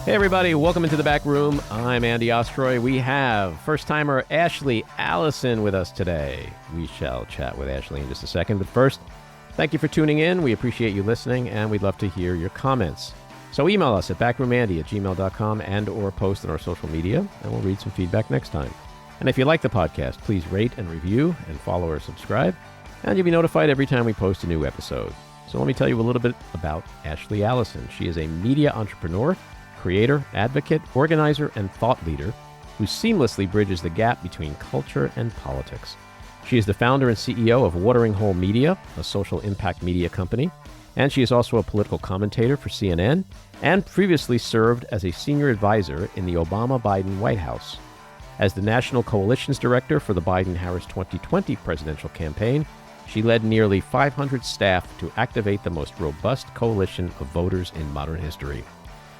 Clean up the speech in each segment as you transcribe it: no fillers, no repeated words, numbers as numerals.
Hey everybody, welcome into the back room. I'm Andy Ostroy. We have first-timer Ashley Allison with us today. We shall chat with Ashley in just a second, but first, thank you for tuning in. We appreciate you listening, and we'd love to hear your comments. So email us at backroomandy@gmail.com and or post on our social media, and we'll read some feedback next time. And if you like the podcast, please rate and review and follow or subscribe, and you'll be notified every time we post a new episode. So let me tell you a little bit about Ashley Allison. She is a media entrepreneur, creator, advocate, organizer, and thought leader who seamlessly bridges the gap between culture and politics. She is the founder and CEO of Watering Hole Media, a social impact media company, and she is also a political commentator for CNN and previously served as a senior advisor in the Obama-Biden White House. As the National Coalitions Director for the Biden-Harris 2020 presidential campaign, she led nearly 500 staff to activate the most robust coalition of voters in modern history.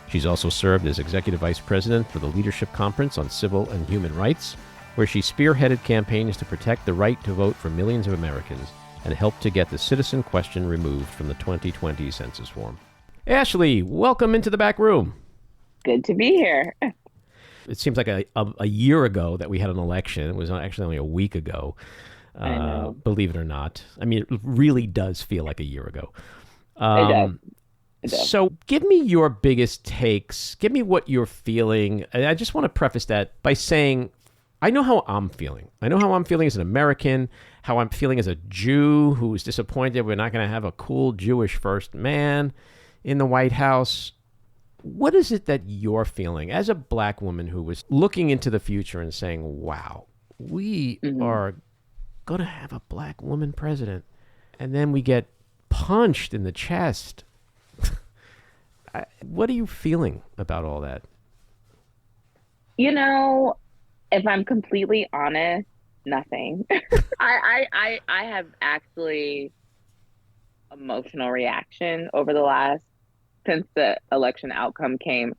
She's also served as Executive Vice President for the Leadership Conference on Civil and Human Rights, where she spearheaded campaigns to protect the right to vote for millions of Americans and helped to get the citizen question removed from the 2020 census form. Ashley, welcome into the back room. Good to be here. It seems like a year ago that we had an election. It was actually only a week ago, believe it or not. I mean, it really does feel like a year ago. It does. So give me your biggest takes. Give me what you're feeling. And I just want to preface that by saying, I know how I'm feeling. I know how I'm feeling as an American, how I'm feeling as a Jew who is disappointed we're not going to have a cool Jewish first man in the White House. What is it that you're feeling as a black woman who was looking into the future and saying, wow, we are going to have a black woman president, and then we get punched in the chest? What are you feeling about all that? You know, if I'm completely honest, nothing. I have actually emotional reaction over the last, since the election outcome came.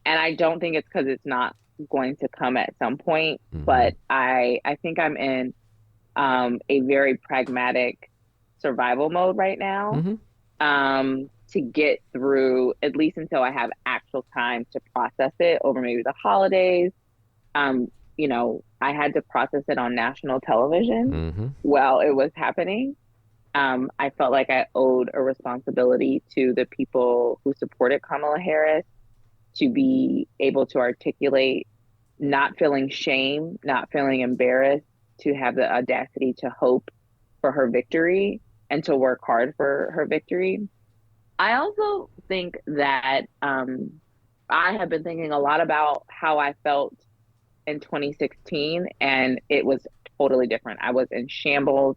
And I don't think it's because it's not going to come at some point, but I think I'm in a very pragmatic survival mode right now. To get through, at least until I have actual time to process it over maybe the holidays. You know, I had to process it on national television while it was happening. I felt like I owed a responsibility to the people who supported Kamala Harris to be able to articulate, not feeling shame, not feeling embarrassed, to have the audacity to hope for her victory and to work hard for her victory. I also think that I have been thinking a lot about how I felt in 2016, and it was totally different. I was in shambles.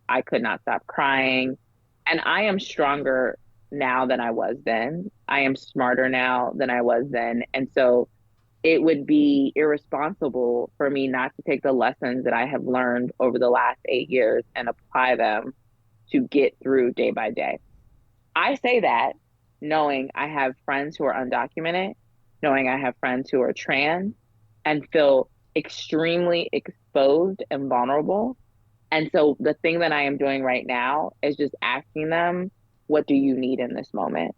I could not stop crying. And I am stronger now than I was then. I am smarter now than I was then. And so it would be irresponsible for me not to take the lessons that I have learned over the last 8 years and apply them to get through day by day. I say that knowing I have friends who are undocumented, knowing I have friends who are trans, and feel extremely exposed and vulnerable. And so the thing that I am doing right now is just asking them, what do you need in this moment?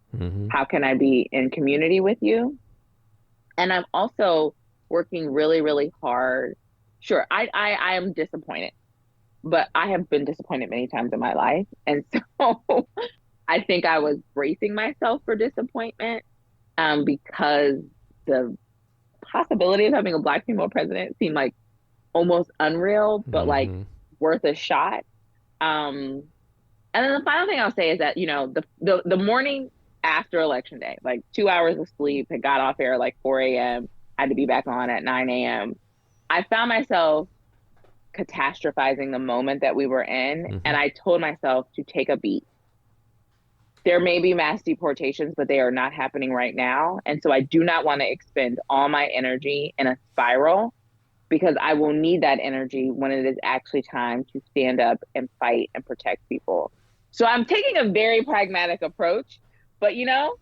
How can I be in community with you? And I'm also working really, really hard. Sure, I am disappointed, but I have been disappointed many times in my life. And so I think I was bracing myself for disappointment because the possibility of having a black female president seemed like almost unreal, but like worth a shot. And then the final thing I'll say is that, you know, the morning after election day, like 2 hours of sleep, had got off air like 4 a.m., had to be back on at 9 a.m. I found myself catastrophizing the moment that we were in. And I told myself to take a beat. There may be mass deportations, but they are not happening right now. And so I do not want to expend all my energy in a spiral, because I will need that energy when it is actually time to stand up and fight and protect people. So I'm taking a very pragmatic approach, but you know,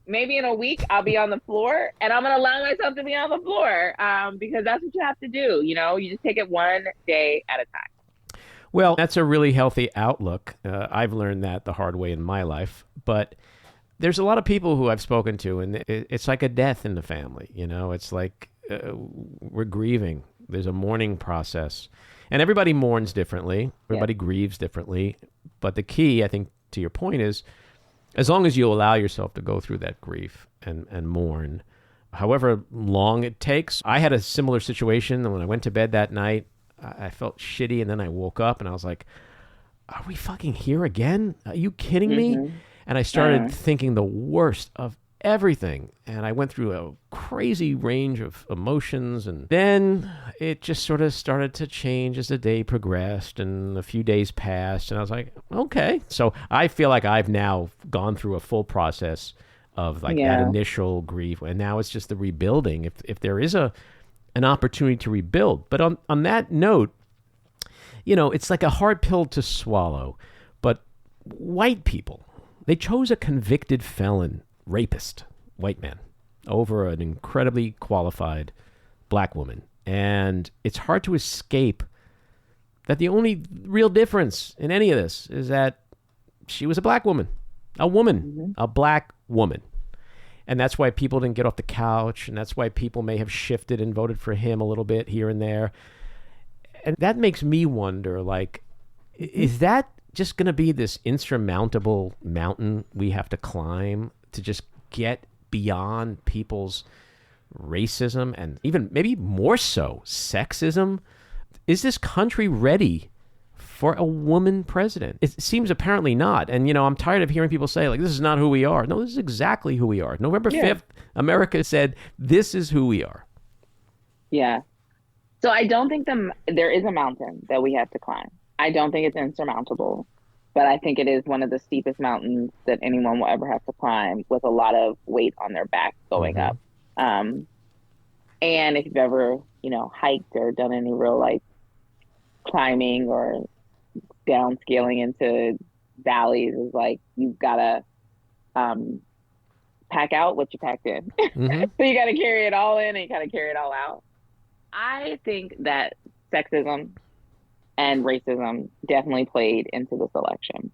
maybe in a week I'll be on the floor, and I'm going to allow myself to be on the floor because that's what you have to do. You know, you just take it one day at a time. Well, that's a really healthy outlook. I've learned that the hard way in my life. But There's a lot of people who I've spoken to, and it's like a death in the family. You know, it's like we're grieving. There's a mourning process, and everybody mourns differently. Yes. Everybody grieves differently. But the key, I think, to your point is, as long as you allow yourself to go through that grief and mourn, however long it takes. I had a similar situation, and when I went to bed that night, I felt shitty, and then I woke up, and I was like, "Are we fucking here again? Are you kidding me?" Mm-hmm. And I started thinking the worst of everything. And I went through a crazy range of emotions. And then it just sort of started to change as the day progressed and a few days passed. And I was like, okay. So I feel like I've now gone through a full process of like that Yeah. initial grief. And now it's just the rebuilding. If there is an opportunity to rebuild. But on that note, you know, it's like a hard pill to swallow. But white people, they chose a convicted felon, rapist, white man, over an incredibly qualified black woman. And it's hard to escape that the only real difference in any of this is that she was a black woman, a black woman. And that's why people didn't get off the couch. And that's why people may have shifted and voted for him a little bit here and there. And that makes me wonder, like, is that just going to be this insurmountable mountain we have to climb to just get beyond people's racism and even maybe more so sexism? Is this country ready for a woman president? It seems apparently not. And, you know, I'm tired of hearing people say, like, this is not who we are. No, this is exactly who we are. November 5th, America said, this is who we are. Yeah. So I don't think there is a mountain that we have to climb. I don't think it's insurmountable, but I think it is one of the steepest mountains that anyone will ever have to climb, with a lot of weight on their back going up. And if you've ever, you know, hiked or done any real like climbing or downscaling into valleys, is like you've got to pack out what you packed in. So you got to carry it all in and you got to carry it all out. I think that sexism and racism definitely played into this election.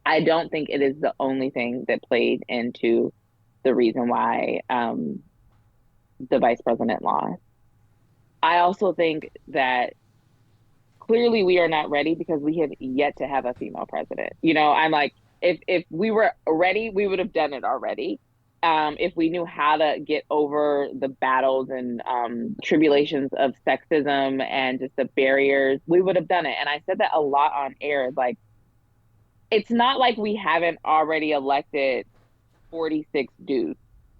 I don't think it is the only thing that played into the reason why the vice president lost. I also think that clearly we are not ready because we have yet to have a female president. You know, I'm like, if we were ready, we would have done it already. If we knew how to get over the battles and tribulations of sexism and just the barriers, we would have done it. And I said that a lot on air. Like, it's not like we haven't already elected 46 dudes.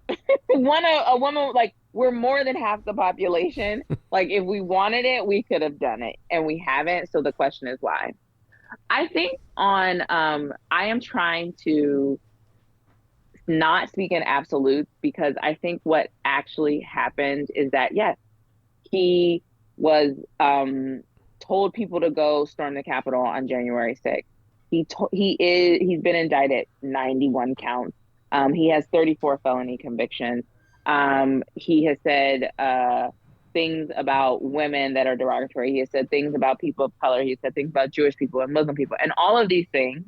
A woman, like, we're more than half the population. Like, if we wanted it, we could have done it, and we haven't. So the question is why. I think I am trying to not speak in absolutes, because I think what actually happened is that, yes, he was told people to go storm the Capitol on January 6th. He's been indicted 91 counts. He has 34 felony convictions. He has said things about women that are derogatory. He has said things about people of color. He has said things about Jewish people and Muslim people and all of these things.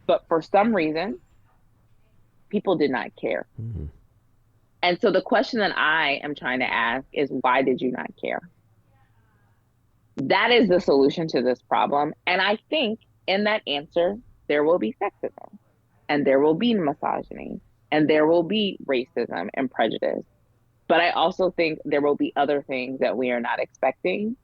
But for some reason, people did not care. And so the question that I am trying to ask is, why did you not care? That is the solution to this problem. And I think in that answer, there will be sexism, and there will be misogyny, and there will be racism and prejudice. But I also think there will be other things that we are not expecting.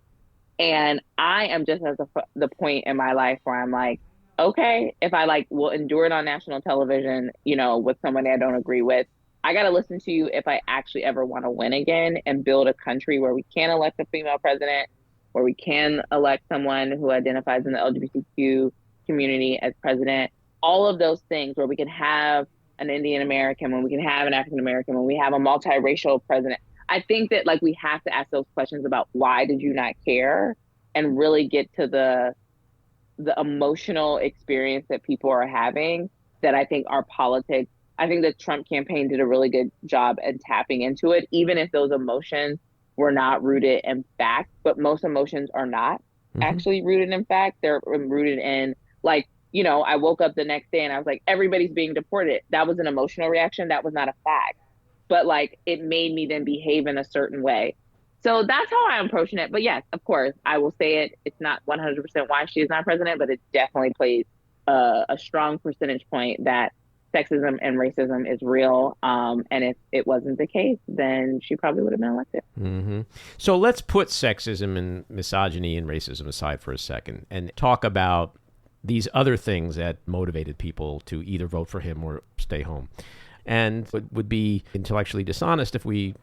And I am just at the point in my life where I'm like, okay, if I like will endure it on national television, you know, with somebody I don't agree with, I got to listen to you if I actually ever want to win again and build a country where we can elect a female president, where we can elect someone who identifies in the LGBTQ community as president, all of those things, where we can have an Indian American, when we can have an African American, when we have a multiracial president. I think that like we have to ask those questions about why did you not care, and really get to the emotional experience that people are having, that I think our politics, I think the Trump campaign did a really good job at tapping into it, even if those emotions were not rooted in fact. But most emotions are not actually rooted in fact. They're rooted in, like, I woke up the next day and I was like, everybody's being deported. That was an emotional reaction. That was not a fact. But like it made me then behave in a certain way. So that's how I'm approaching it. But yes, of course, I will say it. It's not 100% why she is not president, but it definitely plays a strong percentage point that sexism and racism is real. And if it wasn't the case, then she probably would have been elected. Mm-hmm. So let's put sexism and misogyny and racism aside for a second and talk about these other things that motivated people to either vote for him or stay home. And it would be intellectually dishonest if we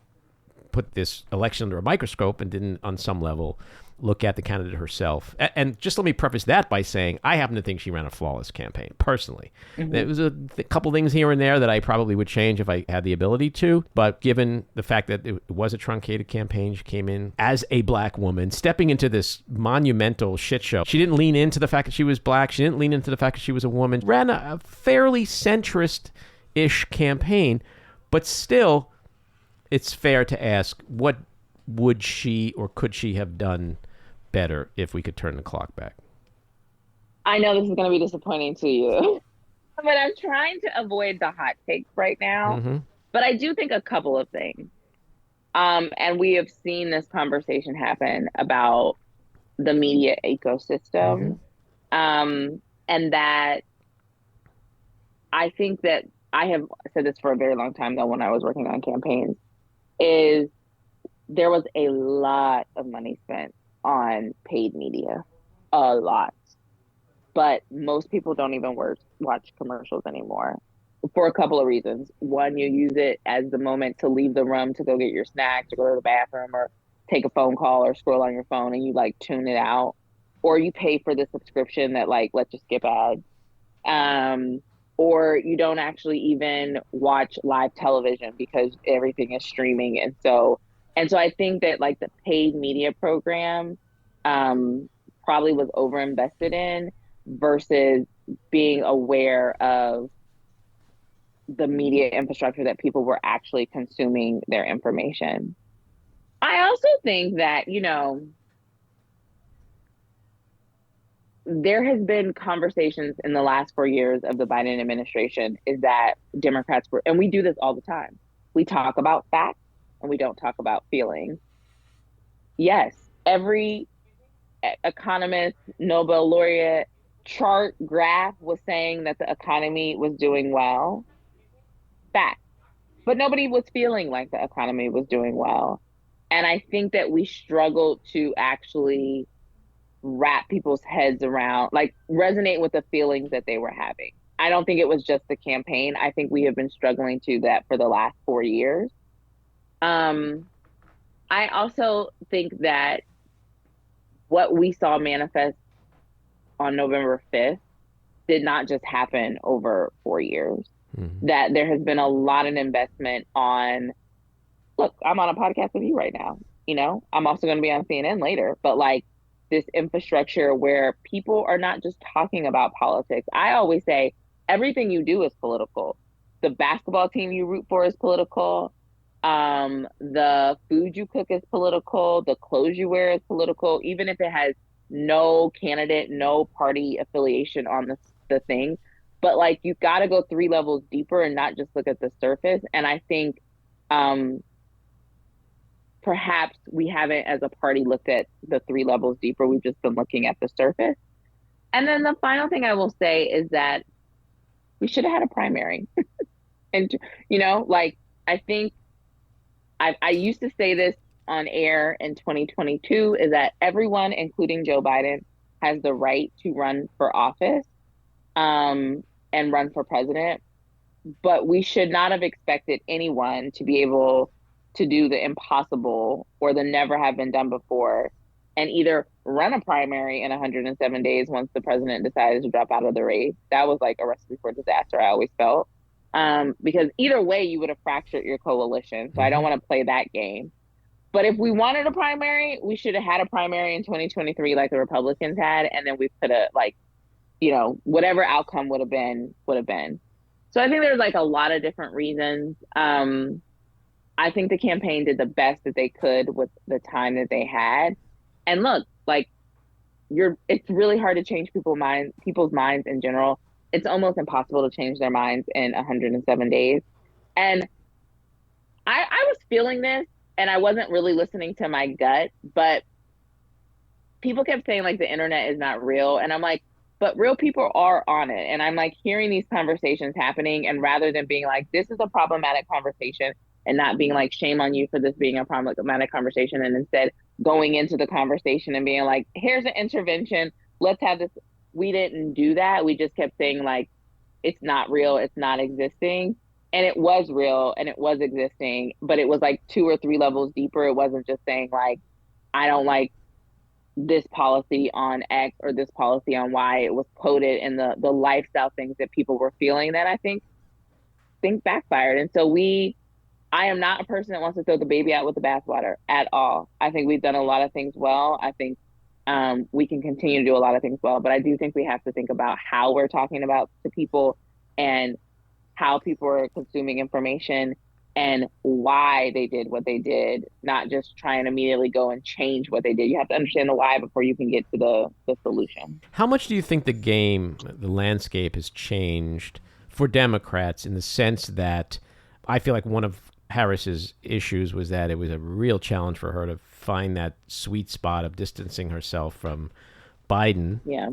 put this election under a microscope and didn't, on some level, look at the candidate herself. And just let me preface that by saying I happen to think she ran a flawless campaign, personally. Mm-hmm. There was a couple things here and there that I probably would change if I had the ability to. But given the fact that it was a truncated campaign, she came in as a black woman, stepping into this monumental shit show. She didn't lean into the fact that she was black. She didn't lean into the fact that she was a woman. Ran a fairly centrist-ish campaign. But still, it's fair to ask, what would she or could she have done better if we could turn the clock back? I know this is going to be disappointing to you, but I'm trying to avoid the hot takes right now. Mm-hmm. But I do think a couple of things. And we have seen this conversation happen about the media ecosystem. Mm-hmm. And that I think that I have said this for a very long time, though, when I was working on campaigns, is there was a lot of money spent on paid media, a lot. But most people don't even watch commercials anymore for a couple of reasons. One, you use it as the moment to leave the room to go get your snacks or go to the bathroom or take a phone call or scroll on your phone and you like tune it out. Or you pay for the subscription that like lets you skip ads. Or you don't actually even watch live television because everything is streaming. And so I think that like the paid media program probably was overinvested in versus being aware of the media infrastructure that people were actually consuming their information. I also think that, there has been conversations in the last 4 years of the Biden administration is that Democrats were, and we do this all the time. We talk about facts and we don't talk about feelings. Yes, every economist, Nobel laureate, chart, graph was saying that the economy was doing well. Fact. But nobody was feeling like the economy was doing well. And I think that we struggled to actually wrap people's heads around, like resonate with the feelings that they were having. I don't think it was just the campaign. I think we have been struggling to that for the last 4 years. I also think that what we saw manifest on November 5th did not just happen over 4 years. Mm-hmm. That there has been a lot of investment on, look, I'm on a podcast with you right now. I'm also going to be on CNN later, but like, this infrastructure where people are not just talking about politics. I always say everything you do is political. The basketball team you root for is political. The food you cook is political. The clothes you wear is political, even if it has no candidate, no party affiliation on the thing. But like, you've got to go 3 levels deeper and not just look at the surface. And I think perhaps we haven't, as a party, looked at the 3 levels deeper. We've just been looking at the surface. And then the final thing I will say is that we should have had a primary. And, I think I used to say this on air in 2022, is that everyone, including Joe Biden, has the right to run for office and run for president. But we should not have expected anyone to be able to do the impossible or the never have been done before and either run a primary in 107 days once the president decided to drop out of the race. That was like a recipe for disaster, I always felt. Because either way, you would have fractured your coalition. So I don't want to play that game. But if we wanted a primary, we should have had a primary in 2023 like the Republicans had. And then we could have whatever outcome would have been. So I think there's like a lot of different reasons. I think the campaign did the best that they could with the time that they had. And look, like, it's really hard to change people's minds in general. It's almost impossible to change their minds in 107 days. And I was feeling this and I wasn't really listening to my gut, but people kept saying like the internet is not real. And I'm like, but real people are on it. And I'm like hearing these conversations happening. And rather than being like, this is a problematic conversation and not being like, shame on you for this being a problematic conversation. And instead going into the conversation and being like, here's an intervention. Let's have this. We didn't do that. We just kept saying like, it's not real. It's not existing. And it was real and it was existing, but it was like 2 or 3 levels deeper. It wasn't just saying like, I don't like this policy on X or this policy on Y. It was coded in the lifestyle things that people were feeling that I think backfired. And so I am not a person that wants to throw the baby out with the bathwater at all. I think we've done a lot of things well. I think we can continue to do a lot of things well, but I do think we have to think about how we're talking about to people and how people are consuming information and why they did what they did, not just try and immediately go and change what they did. You have to understand the why before you can get to the solution. How much do you think the landscape has changed for Democrats in the sense that I feel like one of Harris's issues was that it was a real challenge for her to find that sweet spot of distancing herself from Biden Yeah.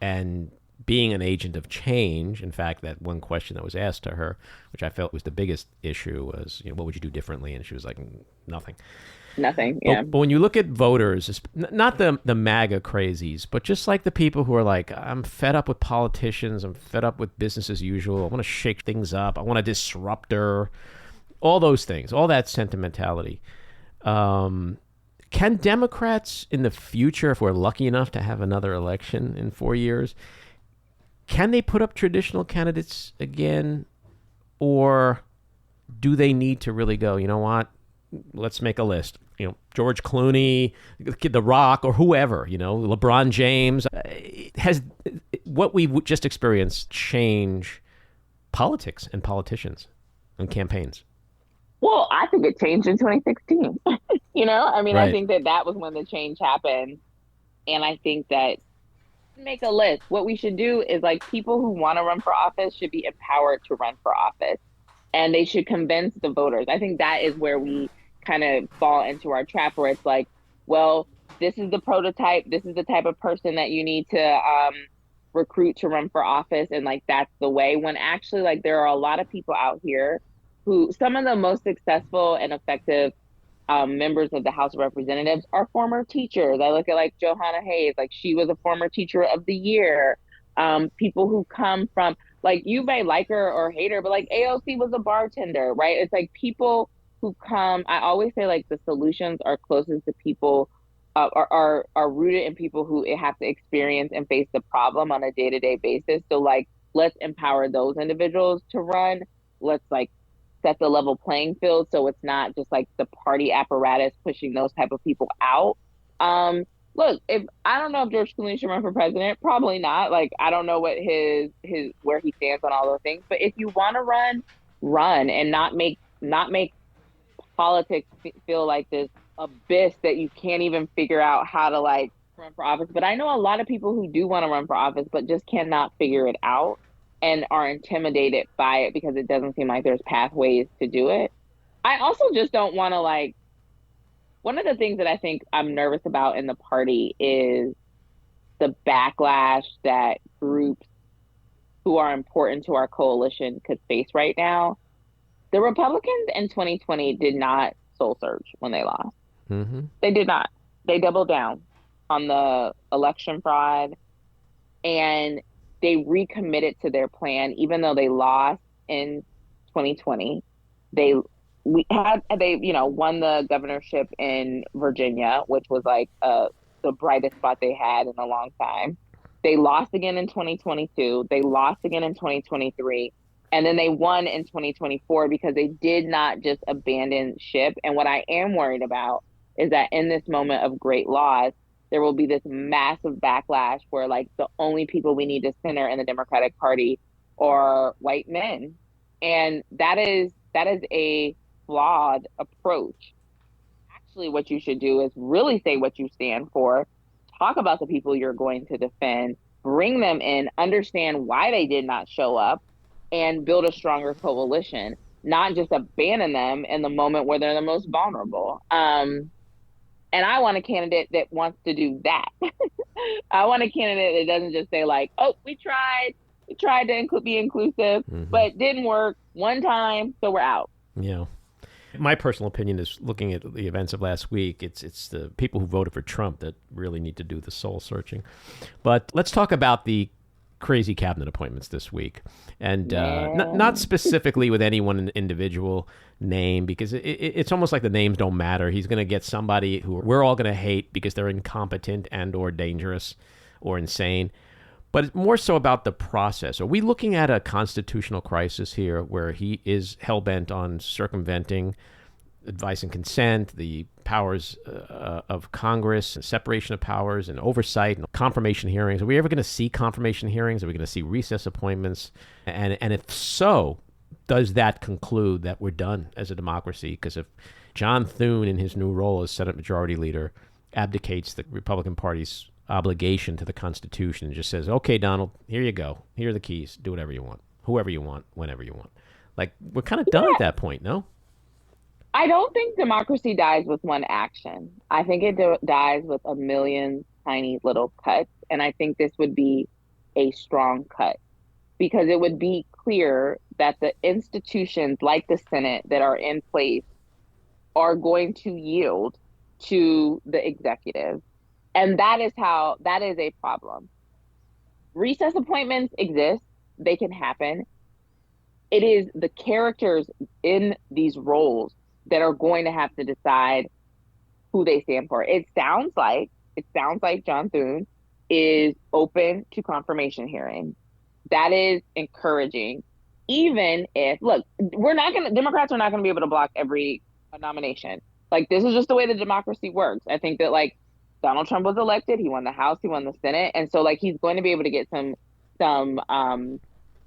and being an agent of change. In fact, that one question that was asked to her, which I felt was the biggest issue, was, what would you do differently? And she was like, nothing. Nothing. Yeah. But when you look at voters, not the MAGA crazies, but just like the people who are like, I'm fed up with politicians. I'm fed up with business as usual. I want to shake things up. I want a disruptor. All those things, all that sentimentality. Can Democrats in the future, if we're lucky enough to have another election in 4 years, can they put up traditional candidates again? Or do they need to really go, you know what? Let's make a list. George Clooney, The Rock, or whoever, LeBron James. Has what we just experienced change politics and politicians and campaigns? Well, I think it changed in 2016. Right. I think that was when the change happened. And I think that make a list. What we should do is like people who want to run for office should be empowered to run for office and they should convince the voters. I think that is where we kind of fall into our trap where it's like, well, this is the prototype. This is the type of person that you need to recruit to run for office. And like, that's the way, when actually like there are a lot of people out here who some of the most successful and effective members of the House of Representatives are former teachers. I look at like Johanna Hayes, like she was a former teacher of the year. People who come from, like, you may like her or hate her, but like AOC was a bartender, right? It's like people who come, I always say like the solutions are closest to people, are rooted in people who have to experience and face the problem on a day-to-day basis. So like, let's empower those individuals to run. Let's like set the level playing field so it's not just like the party apparatus pushing those type of people out. Look, if I don't know if George Clooney should run for president, probably not. Like, I don't know what his where he stands on all those things. But if you want to run and not make politics feel like this abyss that you can't even figure out how to like run for office. But I know a lot of people who do want to run for office but just cannot figure it out and are intimidated by it because it doesn't seem like there's pathways to do it. I also just don't want to like, one of the things that I think I'm nervous about in the party is the backlash that groups who are important to our coalition could face right now. The Republicans in 2020 did not soul search when they lost. Mm-hmm. They did not. They doubled down on the election fraud and they recommitted to their plan, even though they lost in 2020. They won the governorship in Virginia, which was like the brightest spot they had in a long time. They lost again in 2022. They lost again in 2023. And then they won in 2024 because they did not just abandon ship. And what I am worried about is that in this moment of great loss, there will be this massive backlash where like the only people we need to center in the Democratic Party are white men. And that is a flawed approach. Actually, what you should do is really say what you stand for, talk about the people you're going to defend, bring them in, understand why they did not show up, and build a stronger coalition, not just abandon them in the moment where they're the most vulnerable. And I want a candidate that wants to do that. I want a candidate that doesn't just say like, oh, we tried to be inclusive, but it didn't work one time, so we're out. Yeah. My personal opinion is, looking at the events of last week, it's the people who voted for Trump that really need to do the soul searching. But let's talk about the crazy cabinet appointments this week, and not specifically with any one individual name, because it's almost like the names don't matter. He's going to get somebody who we're all going to hate because they're incompetent and or dangerous or insane. But it's more so about the process. Are we looking at a constitutional crisis here where he is hell-bent on circumventing advice and consent, the powers of Congress, and separation of powers and oversight and confirmation hearings? Are we ever going to see confirmation hearings? Are we going to see recess appointments? And if so, does that conclude that we're done as a democracy? Because if John Thune, in his new role as Senate Majority Leader, abdicates the Republican Party's obligation to the Constitution and just says, okay, Donald, here you go. Here are the keys. Do whatever you want, whoever you want, whenever you want. Like, we're kind of done at that point, no? I don't think democracy dies with one action. I think it dies with a million tiny little cuts. And I think this would be a strong cut, because it would be clear that the institutions like the Senate that are in place are going to yield to the executive. And that is a problem. Recess appointments exist. They can happen. It is the characters in these roles that are going to have to decide who they stand for. It sounds like John Thune is open to confirmation hearings. That is encouraging. Even if, look, Democrats are not going to be able to block every nomination. Like, this is just the way the democracy works. I think that, like, Donald Trump was elected, he won the House, he won the Senate, and so, like, he's going to be able to get some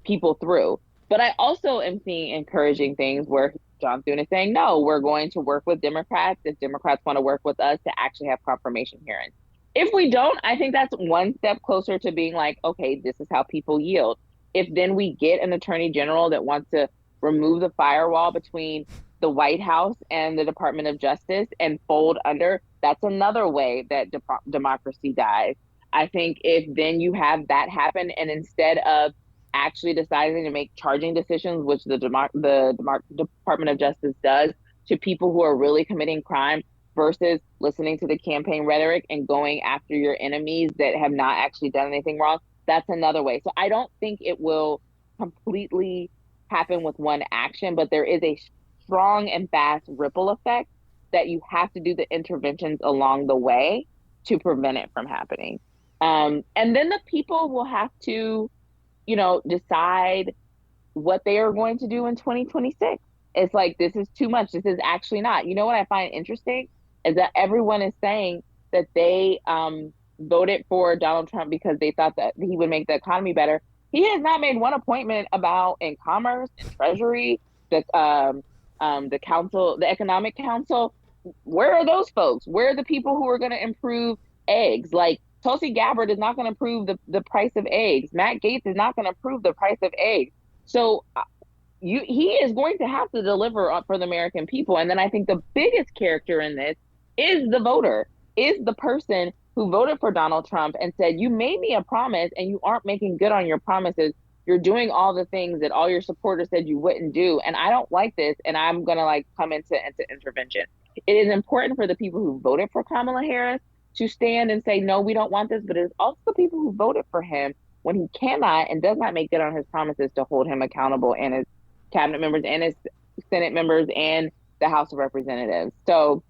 people through. But I also am seeing encouraging things where John Thune is saying, no, we're going to work with Democrats if Democrats want to work with us to actually have confirmation hearings. If we don't, I think that's one step closer to being like, okay, this is how people yield. If then we get an attorney general that wants to remove the firewall between the White House and the Department of Justice and fold under, that's another way that democracy dies. I think if then you have that happen, and instead of actually deciding to make charging decisions, which the Department of Justice does, to people who are really committing crime, versus listening to the campaign rhetoric and going after your enemies that have not actually done anything wrong, that's another way. So I don't think it will completely happen with one action, but there is a strong and fast ripple effect that you have to do the interventions along the way to prevent it from happening. And then the people will have to, decide what they are going to do in 2026. It's like, this is too much. This is actually not. You know what I find interesting is that everyone is saying that they voted for Donald Trump because they thought that he would make the economy better. He has not made one appointment in commerce, in treasury, the council, the economic council. Where are those folks? Where are the people who are going to improve eggs? Like, Tulsi Gabbard is not going to improve the price of eggs. Matt Gaetz is not going to improve the price of eggs. So he is going to have to deliver for the American people. And then I think the biggest character in this is the voter, is the person who voted for Donald Trump and said, you made me a promise and you aren't making good on your promises. You're doing all the things that all your supporters said you wouldn't do. And I don't like this. And I'm going to come into intervention. It is important for the people who voted for Kamala Harris to stand and say, no, we don't want this. But it's also the people who voted for him when he cannot and does not make good on his promises to hold him accountable, and his cabinet members and his Senate members and the House of Representatives. So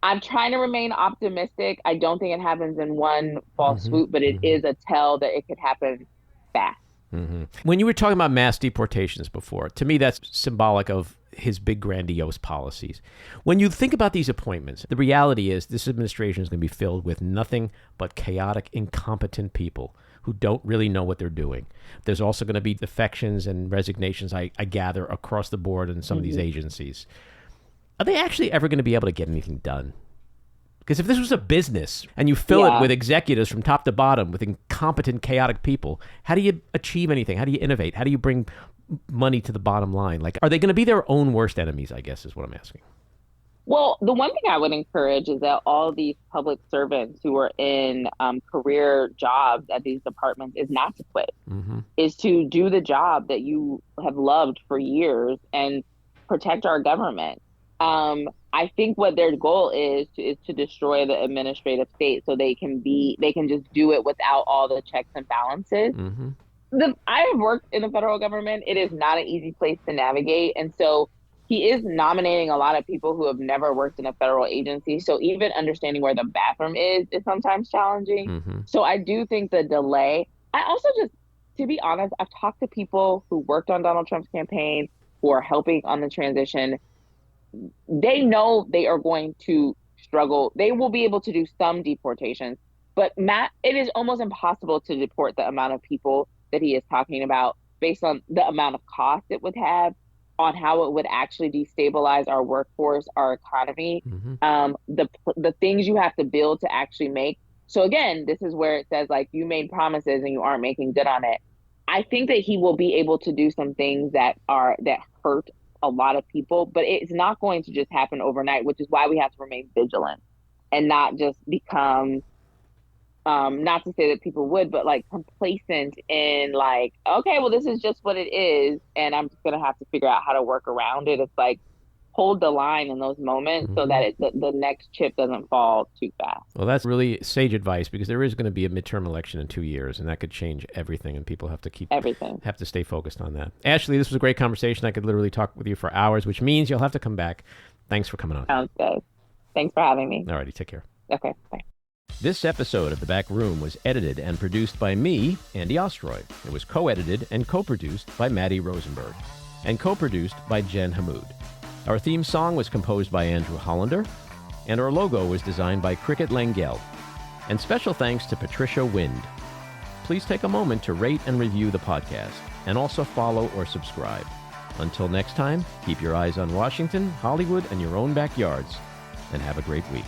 I'm trying to remain optimistic. I don't think it happens in one false swoop, but it is a tell that it could happen fast. When you were talking about mass deportations before, to me, that's symbolic of his big grandiose policies. When you think about these appointments, the reality is this administration is going to be filled with nothing but chaotic, incompetent people who don't really know what they're doing. There's also going to be defections and resignations, I gather, across the board in some of these agencies. Are they actually ever going to be able to get anything done? Because if this was a business and you fill it Yeah. with executives from top to bottom with incompetent, chaotic people, how do you achieve anything? How do you innovate? How do you bring money to the bottom line? Like, are they going to be their own worst enemies, I guess is what I'm asking. Well, the one thing I would encourage is that all these public servants who are in career jobs at these departments is not to quit, is to do the job that you have loved for years and protect our government. I think what their goal is to destroy the administrative state so they can just do it without all the checks and balances. I have worked in the federal government. It is not an easy place to navigate. And so he is nominating a lot of people who have never worked in a federal agency. So even understanding where the bathroom is sometimes challenging. So I do think the delay, I also just, to be honest, I've talked to people who worked on Donald Trump's campaign, who are helping on the transition. They know they are going to struggle. They will be able to do some deportations. But Matt, it is almost impossible to deport the amount of people that he is talking about based on the amount of cost it would have, on how it would actually destabilize our workforce, our economy, the things you have to build to actually make. So again, this is where it says, like, you made promises and you aren't making good on it. I think that he will be able to do some things that hurt a lot of people, but it's not going to just happen overnight, which is why we have to remain vigilant and not just become not to say that people would, but like complacent in like, okay, well, this is just what it is, and I'm just gonna have to figure out how to work around it. It's like, hold the line in those moments so that the next chip doesn't fall too fast. Well, that's really sage advice, because there is going to be a midterm election in 2 years, and that could change everything, and people have to stay focused on that. Ashley, this was a great conversation. I could literally talk with you for hours, which means you'll have to come back. Thanks for coming on. Sounds good. Thanks for having me. All righty, take care. Okay, bye. This episode of The Back Room was edited and produced by me, Andy Ostroy. It was co-edited and co-produced by Maddie Rosenberg, and co-produced by Jen Hammoud. Our theme song was composed by Andrew Hollander, and our logo was designed by Cricket Langell. And special thanks to Patricia Wind. Please take a moment to rate and review the podcast, and also follow or subscribe. Until next time, keep your eyes on Washington, Hollywood, and your own backyards, and have a great week.